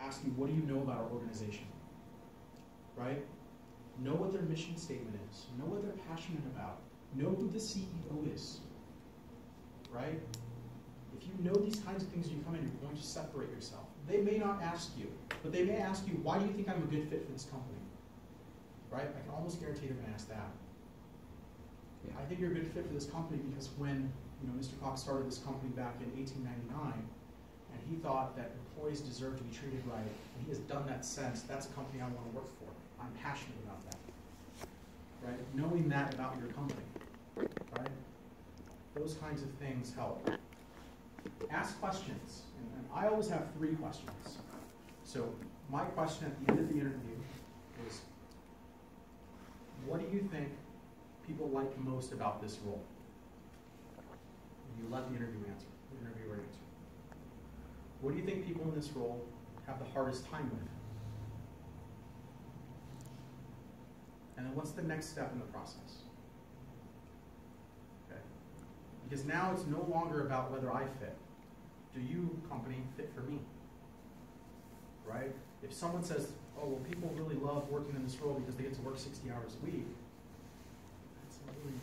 ask you, what do you know about our organization? Right? Know what their mission statement is. Know what they're passionate about. Know who the CEO is. Right? If you know these kinds of things when you come in, you're going to separate yourself. They may not ask you, but they may ask you, why do you think I'm a good fit for this company? Right? I can almost guarantee they're going to ask that. Yeah. I think you're a good fit for this company because when Mr. Cox started this company back in 1899, and he thought that employees deserve to be treated right, and he has done that since. That's a company I want to work for. I'm passionate about that. Right? Knowing that about your company. Right? Those kinds of things help. Ask questions. And I always have 3 questions. So my question at the end of the interview is, what do you think people like most about this role? And you let the interviewer answer. What do you think people in this role have the hardest time with? And then what's the next step in the process? Okay. Because now it's no longer about whether I fit. Do you, company, fit for me? Right? If someone says, oh, well, people really love working in this role because they get to work 60 hours a week, that's a really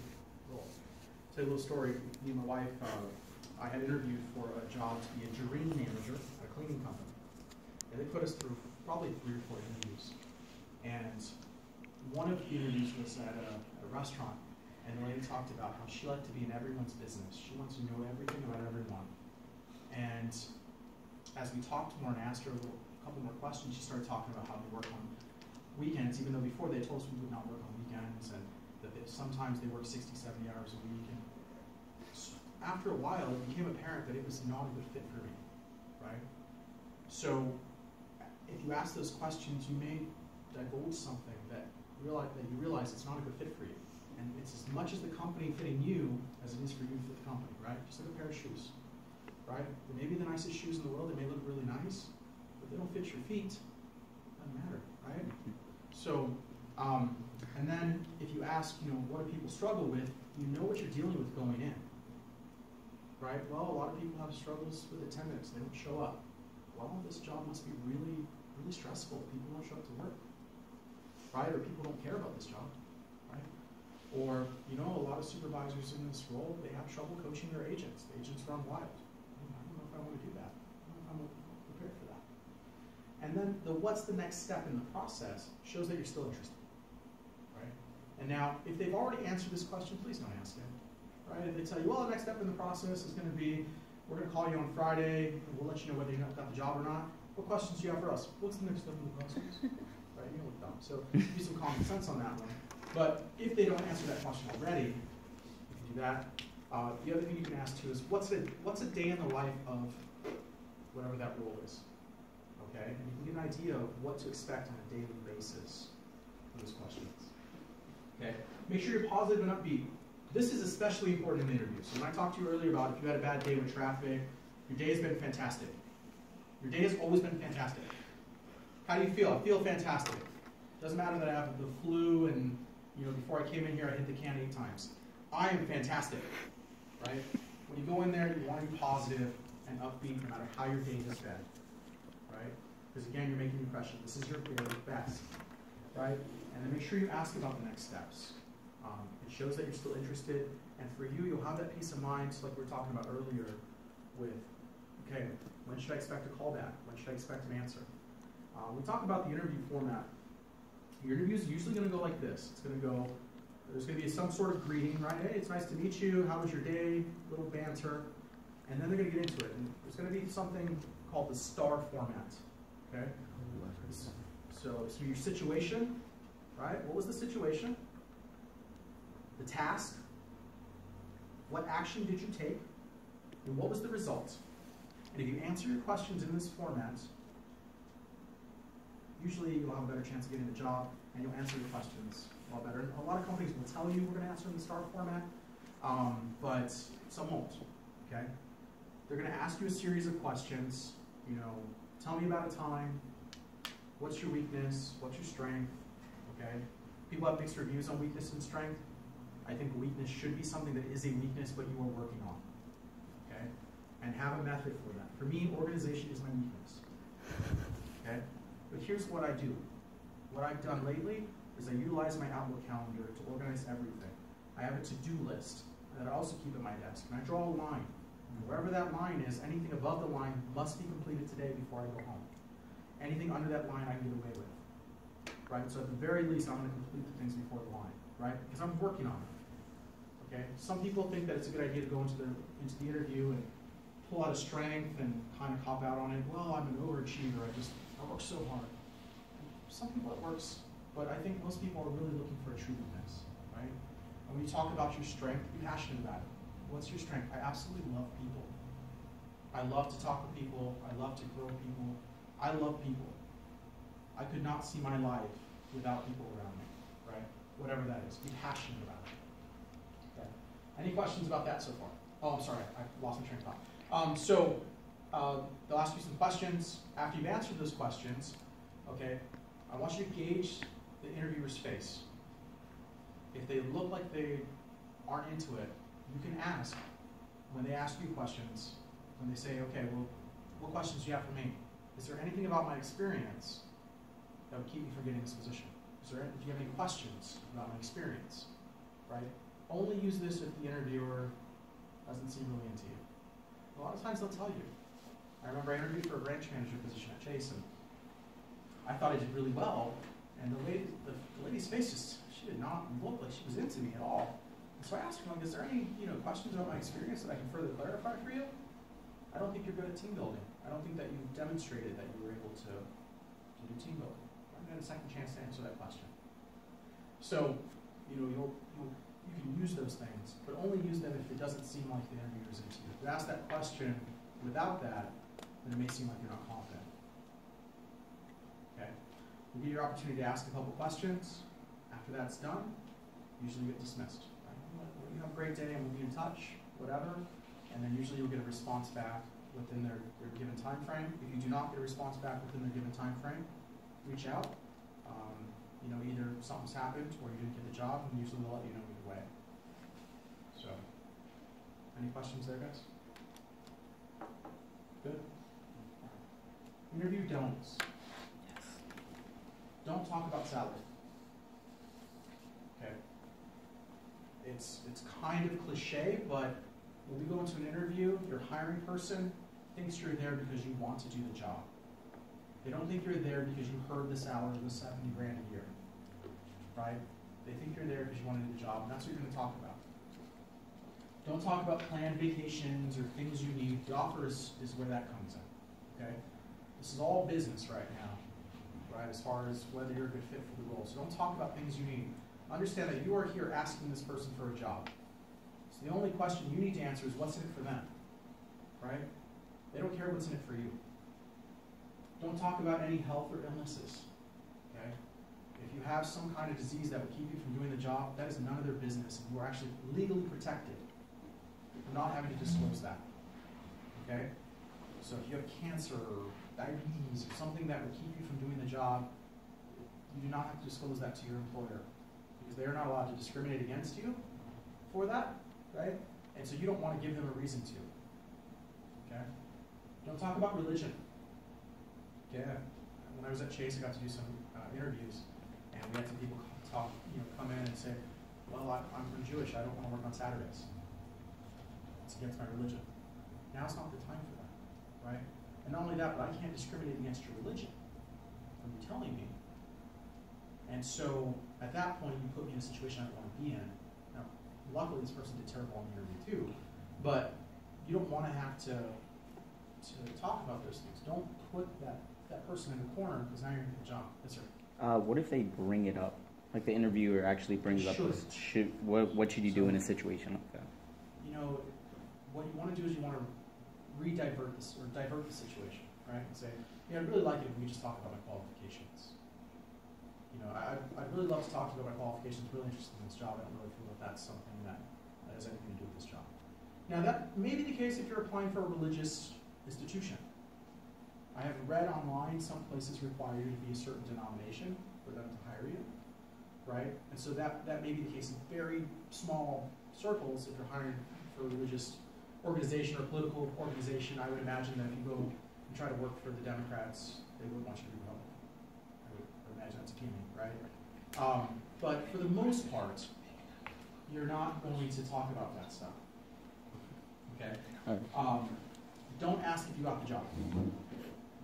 role. I'll tell you a little story. Me and my wife, I had interviewed for a job to be a jureen manager at a cleaning company. And they put us through probably 3 or 4 interviews. And one of the interviews was at a restaurant, and the lady talked about how she liked to be in everyone's business. She wants to know everything about everyone. And as we talked more and asked her a couple more questions, she started talking about how they work on weekends, even though before they told us we would not work on weekends, and that sometimes they work 60, 70 hours a week. And after a while, it became apparent that it was not a good fit for me, right? So if you ask those questions, you may divulge something that you realize it's not a good fit for you. And it's as much as the company fitting you as it is for you to fit the company, right? Just like a pair of shoes, right? They may be the nicest shoes in the world, they may look really nice, but they don't fit your feet, it doesn't matter, right? So, and then if you ask, what do people struggle with, you know what you're dealing with going in. Right? Well, a lot of people have struggles with attendance. They don't show up. Well, this job must be really, really stressful. People don't show up to work. Right? Or people don't care about this job. Right? Or, a lot of supervisors in this role, they have trouble coaching their agents. The agents run wild. I don't know if I want to do that. I don't know if I'm prepared for that. And then what's the next step in the process shows that you're still interested. Right? And now, if they've already answered this question, please don't ask it. Right? If they tell you, well, the next step in the process is going to be, we're going to call you on Friday, and we'll let you know whether you got the job or not. What questions do you have for us? What's the next step in the process? Right? You look dumb. So use some common sense on that one. But if they don't answer that question already, you can do that. The other thing you can ask too is, what's a day in the life of whatever that role is? Okay? And you can get an idea of what to expect on a daily basis for those questions. Okay? Make sure you're positive and upbeat. This is especially important in the interview. So when I talked to you earlier about if you had a bad day with traffic, your day has been fantastic. Your day has always been fantastic. How do you feel? I feel fantastic. Doesn't matter that I have the flu and before I came in here I hit the can 8 times. I am fantastic. Right? When you go in there, you want to be positive and upbeat no matter how your day has been. Right? Because again, you're making an impression. This is your very best. Right? And then make sure you ask about the next steps. It shows that you're still interested, and for you, you'll have that peace of mind, like we were talking about earlier, with, okay, when should I expect a callback? When should I expect an answer? We talk about the interview format. Your interview is usually going to go like this. It's going to go, there's going to be some sort of greeting, right? Hey, it's nice to meet you. How was your day? Little banter. And then they're going to get into it. And there's going to be something called the STAR format, okay? So your situation, right? What was the situation? The task, what action did you take, and what was the result? And if you answer your questions in this format, usually you'll have a better chance of getting the job, and you'll answer your questions a lot better. And a lot of companies will tell you we're going to answer in the STAR format, but some won't, okay? They're going to ask you a series of questions, tell me about a time, what's your weakness, what's your strength, okay? People have mixed reviews on weakness and strength. I think weakness should be something that is a weakness, but you are working on, okay? And have a method for that. For me, organization is my weakness, okay? But here's what I do. What I've done lately is I utilize my Outlook calendar to organize everything. I have a to-do list that I also keep at my desk, and I draw a line. And wherever that line is, anything above the line must be completed today before I go home. Anything under that line I can get away with. Right? So at the very least, I'm going to complete the things before the line, right? Because I'm working on it. Okay? Some people think that it's a good idea to go into the interview and pull out a strength and kind of cop out on it. Well, I'm an overachiever. I work so hard. Some people it works, but I think most people are really looking for a true weakness, right? And when you talk about your strength, be passionate about it. What's your strength? I absolutely love people. I love to talk with people. I love to grow people. I love people. I could not see my life without people around me, right? Whatever that is. Be passionate about it. Okay. Any questions about that so far? Oh, I'm sorry. I lost my train of thought. They'll ask you some questions. After you've answered those questions, okay, I want you to gauge the interviewer's face. If they look like they aren't into it, you can ask, when they ask you questions, when they say, okay, well, what questions do you have for me? Is there anything about my experience that would keep me from getting this position? Do you have any questions about my experience? Right? Only use this if the interviewer doesn't seem really into you. A lot of times they'll tell you. I remember I interviewed for a branch manager position at Chase, and I thought I did really well, and the lady's face she did not look like she was into me at all. And so I asked her, like, is there any questions about my experience that I can further clarify for you? I don't think you're good at team building. I don't think that you've demonstrated that you were able to do team building. I'm going to get a second chance to answer that question. So, you can use those things, but only use them if it doesn't seem like the interviewer's into you. If you ask that question without that, then it may seem like you're not confident. Okay? You get your opportunity to ask a couple questions. After that's done, usually you get dismissed. Right? Well, you have a great day and we'll be in touch, whatever. And then usually you'll get a response back within their given time frame. If you do not get a response back within their given time frame, reach out. Either something's happened or you didn't get the job, and usually they'll let you know either way. So, any questions there, guys? Good. Interview don'ts. Yes. Don't talk about salary. Okay. It's kind of cliche, but when we go into an interview, your hiring person thinks you're there because you want to do the job. They don't think you're there because you heard the salary was $70,000 a year, right? They think you're there because you want to do the job, and that's what you're going to talk about. Don't talk about planned vacations or things you need. The offer is where that comes in, okay? This is all business right now, right, as far as whether you're a good fit for the role. So don't talk about things you need. Understand that you are here asking this person for a job. So the only question you need to answer is what's in it for them, right? They don't care what's in it for you. Don't talk about any health or illnesses, okay? If you have some kind of disease that would keep you from doing the job, that is none of their business, and you are actually legally protected from not having to disclose that, okay? So if you have cancer or diabetes or something that would keep you from doing the job, you do not have to disclose that to your employer because they are not allowed to discriminate against you for that, right? And so you don't want to give them a reason to, okay? Don't talk about religion. Yeah, when I was at Chase, I got to do some interviews, and we had some people come in and say, well, I'm Jewish, I don't want to work on Saturdays. It's against my religion. Now it's not the time for that, right? And not only that, but I can't discriminate against your religion from you telling me. And so, at that point, you put me in a situation I don't want to be in. Now, luckily, this person did terrible on the interview too, but you don't want to have to talk about those things. Don't put that person in the corner because now you're going to get the job. Yes, sir. What if they bring it up? Like the interviewer actually brings up this. What should you do in a situation like that? What you want to do is you want to divert the situation, right? And say, I'd really like it if we just talk about my qualifications. I'd really love to talk to you about my qualifications. Really interested in this job. I don't really feel that that's something that has anything to do with this job. Now, that may be the case if you're applying for a religious institution. I have read online some places require you to be a certain denomination for them to hire you, right? And so that may be the case in very small circles if you're hiring for a religious organization or political organization. I would imagine that if you go and try to work for the Democrats, they would want you to be Republican. teaming, right? But for the most part, you're not going to talk about that stuff. Okay? Don't ask if you got the job.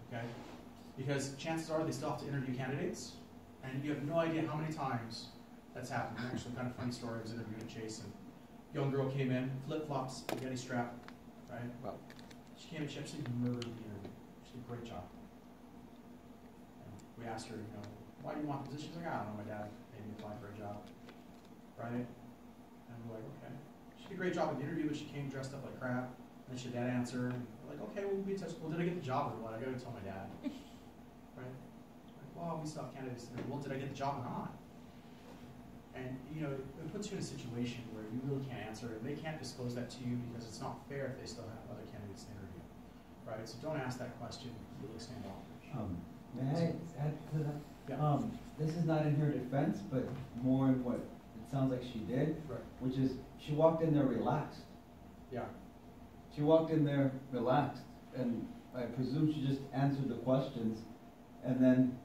Okay? Because chances are they still have to interview candidates, and you have no idea how many times that's happened. Actually, kind of funny story. I was interviewing at Chase, and a young girl came in, flip-flops, spaghetti strap, right? Wow. She came in, she absolutely murdered the interview. She did a great job. And we asked her, why do you want the position? She's like, I don't know, my dad made me apply for a job, right? And we're like, okay. She did a great job in the interview, but she came dressed up like crap. And then she had that answer, and we're like, okay, we'll be in touch. Well, did I get the job or what? I gotta tell my dad, right? Like, well, we still have candidates. Well, did I get the job or not? And it puts you in a situation where you really can't answer it. They can't disclose that to you because it's not fair if they still have other candidates to interview, right? So don't ask that question. You really stand off. May I add to that? Yeah. This is not in her defense, but more in what it sounds like she did, Right. which is she walked in there relaxed. Yeah. She walked in there relaxed, and I presume she just answered the questions, and then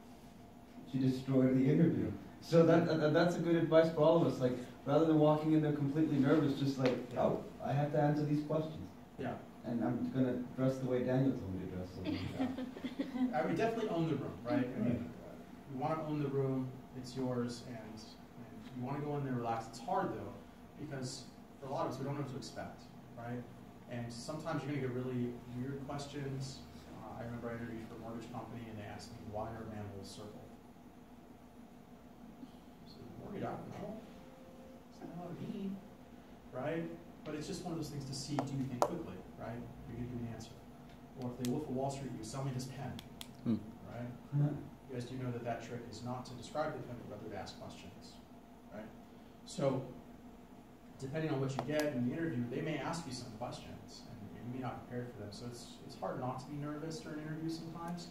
she destroyed the interview. So that's a good advice for all of us. Like, rather than walking in there completely nervous, just like, oh, I have to answer these questions. Yeah. And I'm gonna dress the way Daniel told me to dress. So yeah. I would definitely own the room, right? I mean, you want to own the room. It's yours, and you want to go in there relaxed. It's hard though, because for a lot of us, we don't know what to expect, right? And sometimes you're going to get really weird questions. I remember I interviewed for a mortgage company, and they asked me, why are manholes circle? So mortgage, I don't know. It's not what I mean, right? But it's just one of those things to see, do you think quickly, right? You're going to give me an answer. Or if they Wolf of Wall Street, you sell me this pen, right? You guys do know that that trick is not to describe the pen, but rather to ask questions, right? So depending on what you get in the interview, they may ask you some questions, and you may not prepare for them. So it's hard not to be nervous during an interview sometimes.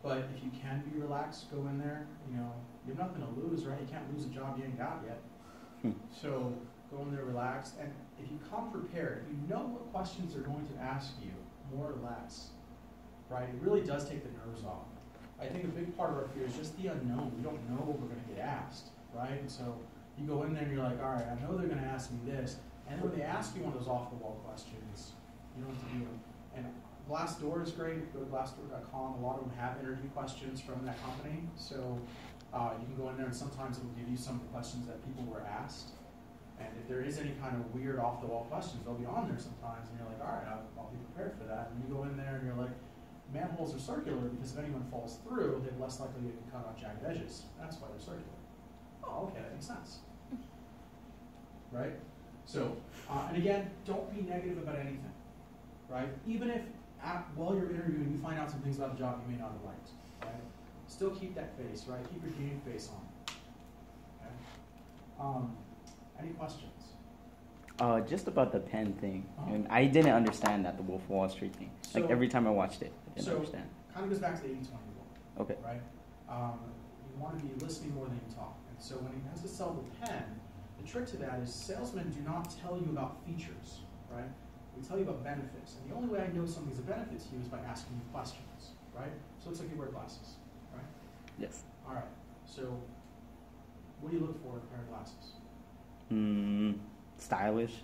But if you can be relaxed, go in there. You have nothing to lose, right? You can't lose a job you ain't got yet. So go in there relaxed, and if you come prepared, if you know what questions they're going to ask you, more or less, right? It really does take the nerves off. I think a big part of our fear is just the unknown. We don't know what we're going to get asked, right? And so you go in there and you're like, all right, I know they're going to ask me this. And then when they ask you one of those off-the-wall questions, you know what to do. And Glassdoor is great. Go to glassdoor.com. A lot of them have interview questions from that company. So you can go in there, and sometimes it will give you some of the questions that people were asked. And if there is any kind of weird off-the-wall questions, they'll be on there sometimes. And you're like, all right, I'll be prepared for that. And you go in there and you're like, manholes are circular because if anyone falls through, they're less likely to get cut on jagged edges. That's why they're circular. Oh, okay, that makes sense. Right? So, and again, don't be negative about anything. Right? Even if while you're interviewing, you find out some things about the job you may not have liked. Right? Still keep that face, right? Keep your game face on. Okay? Any questions? Just about the pen thing. And I didn't understand that, the Wolf of Wall Street thing. So, like every time I watched it, I didn't understand. Kind of goes back to the 80-20 rule. Okay. Right? You want to be listening more than you talk. And so when he has to sell the pen, the trick to that is salesmen do not tell you about features, right? We tell you about benefits. And the only way I know something's a benefit to you is by asking you questions, right? So it looks like you wear glasses, right? Yes. All right. So what do you look for in a pair of glasses? Stylish.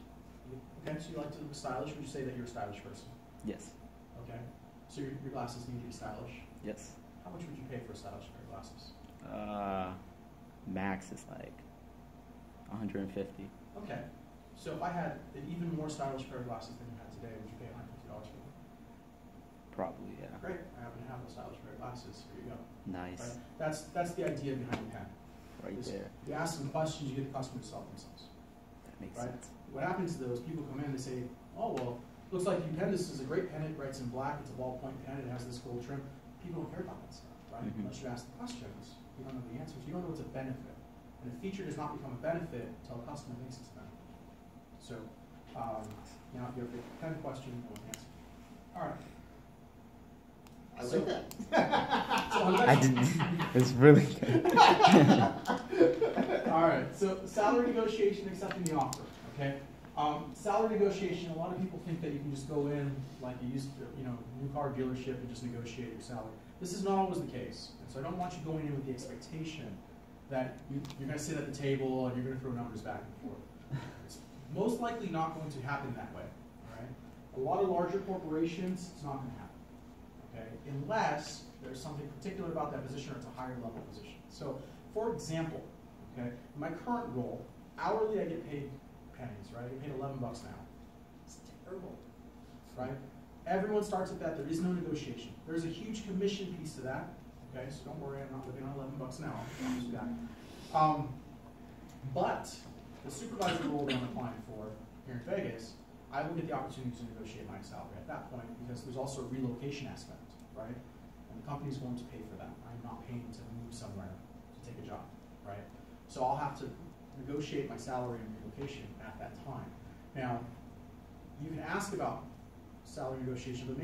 Okay, so you like to look stylish. Would you say that you're a stylish person? Yes. Okay. So your glasses need to be stylish? Yes. How much would you pay for a stylish pair of glasses? Max is like 150. Okay. So if I had an even more stylish pair of glasses than you had today, would you pay $150 for them? Probably, yeah. Great. I happen to have a stylish pair of glasses. Here you go. Nice. Right? That's the idea behind the pen. Right there. You ask them questions, you get the customer to sell themselves. That makes Right? sense. What happens to those people come in and they say, oh, well, looks like you pen this is a great pen. It writes in black. It's a ballpoint pen. It has this gold trim. People don't care about that stuff, right? Unless you ask the questions, you don't know the answers. You don't know what's a benefit. And a feature does not become a benefit until a customer thinks it's a benefit. So now if you have a pen question, you know an answer. All right. I like that. I didn't. It's really good. All right. So salary negotiation, accepting the offer. Okay. Salary negotiation. A lot of people think that you can just go in like you used to, new car dealership and just negotiate your salary. This is not always the case. And so I don't want you going in with the expectation that you're going to sit at the table and you're going to throw numbers back and forth. It's most likely not going to happen that way. All right? A lot of larger corporations, it's not going to happen. Okay? Unless there's something particular about that position or it's a higher level position. So, for example, okay, in my current role, hourly I get paid pennies, right? I get paid $11 an hour. It's terrible, right? Everyone starts at that. There is no negotiation. There's a huge commission piece to that. Okay, so don't worry, I'm not living on $11 an hour. I promise you that. But the supervisor role that I'm applying for here in Vegas, I will get the opportunity to negotiate my salary at that point because there's also a relocation aspect, right? And the company's going to pay for that. I'm not paying to move somewhere to take a job, right? So I'll have to negotiate my salary and relocation at that time. Now, you can ask about salary negotiation, but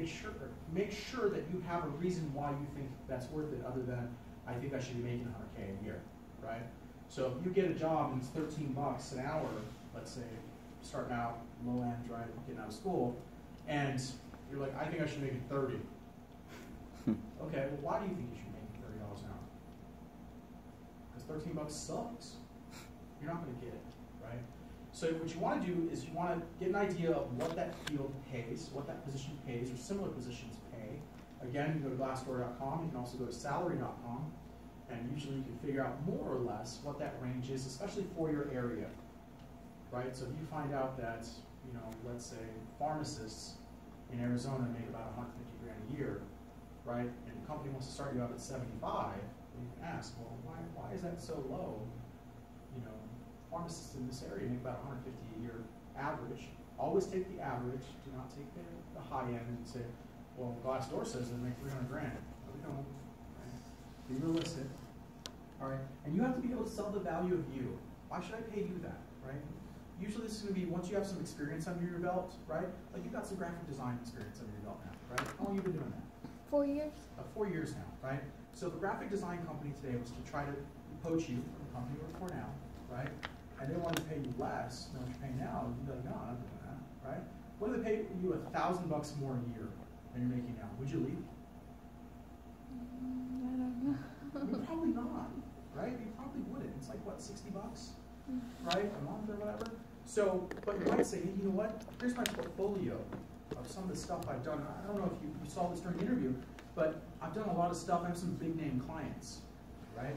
make sure that you have a reason why you think that's worth it other than, I think I should be making $100K a year, right? So if you get a job and it's $13 an hour, let's say, starting out, low end, right, getting out of school, and you're like, I think I should make it 30. Okay, well, why do you think you should make $30 an hour? Because $13 sucks. You're not going to get it, right? So what you want to do is you want to get an idea of what that field pays, what that position pays, or similar positions pay. Again, you can go to Glassdoor.com. You can also go to Salary.com, and usually you can figure out more or less what that range is, especially for your area, right? So if you find out that, you know, let's say pharmacists in Arizona make about $150 grand a year, right? And the company wants to start you out at 75. You can ask, well, why is that so low? You know, pharmacists in this area make about $150 a year average. Always take the average. Do not take the high end and say, well, Glassdoor says they make 300 grand. No, we don't. Right? Be realistic. All right, and you have to be able to sell the value of you. Why should I pay you that? Right? Usually this is going to be once you have some experience under your belt, right? Like you've got some graphic design experience under your belt now, right? How long have you been doing that? 4 years. 4 years now, right? So the graphic design company today was to try to poach you from the company you work for now, right? And they wanted to pay you less than what you're paying now. You'd be like, no, I'm not doing that, right? What if they pay you $1,000 more a year than you're making now? Would you leave? I don't know. Probably not, right? You probably wouldn't. It's like, what, $60, right? A month or whatever? So, but you might say, hey, you know what? Here's my portfolio of some of the stuff I've done. I don't know if you saw this during the interview, but I've done a lot of stuff. I have some big name clients, right?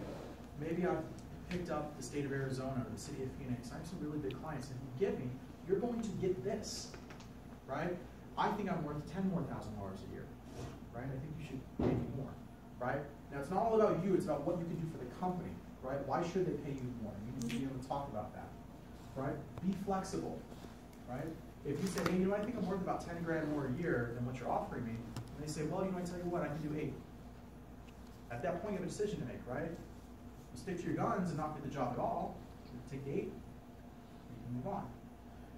Maybe I've picked up the state of Arizona or the city of Phoenix. I have some really big clients. If you get me, you're going to get this, right? I think I'm worth $10,000 more a year, right? I think you should pay me more, right? Now, it's not all about you. It's about what you can do for the company, right? Why should they pay you more? You need to be able to talk about that, right? Be flexible, right? If you say, hey, you know, I think I'm worth about 10 grand more a year than what you're offering me, and they say, well, you know, I tell you what, I can do 8. At that point, you have a decision to make, right? You stick to your guns and not get the job at all. You take the 8. You can move on.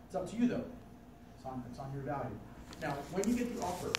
It's up to you, though. It's on your value. Now, when you get the offer,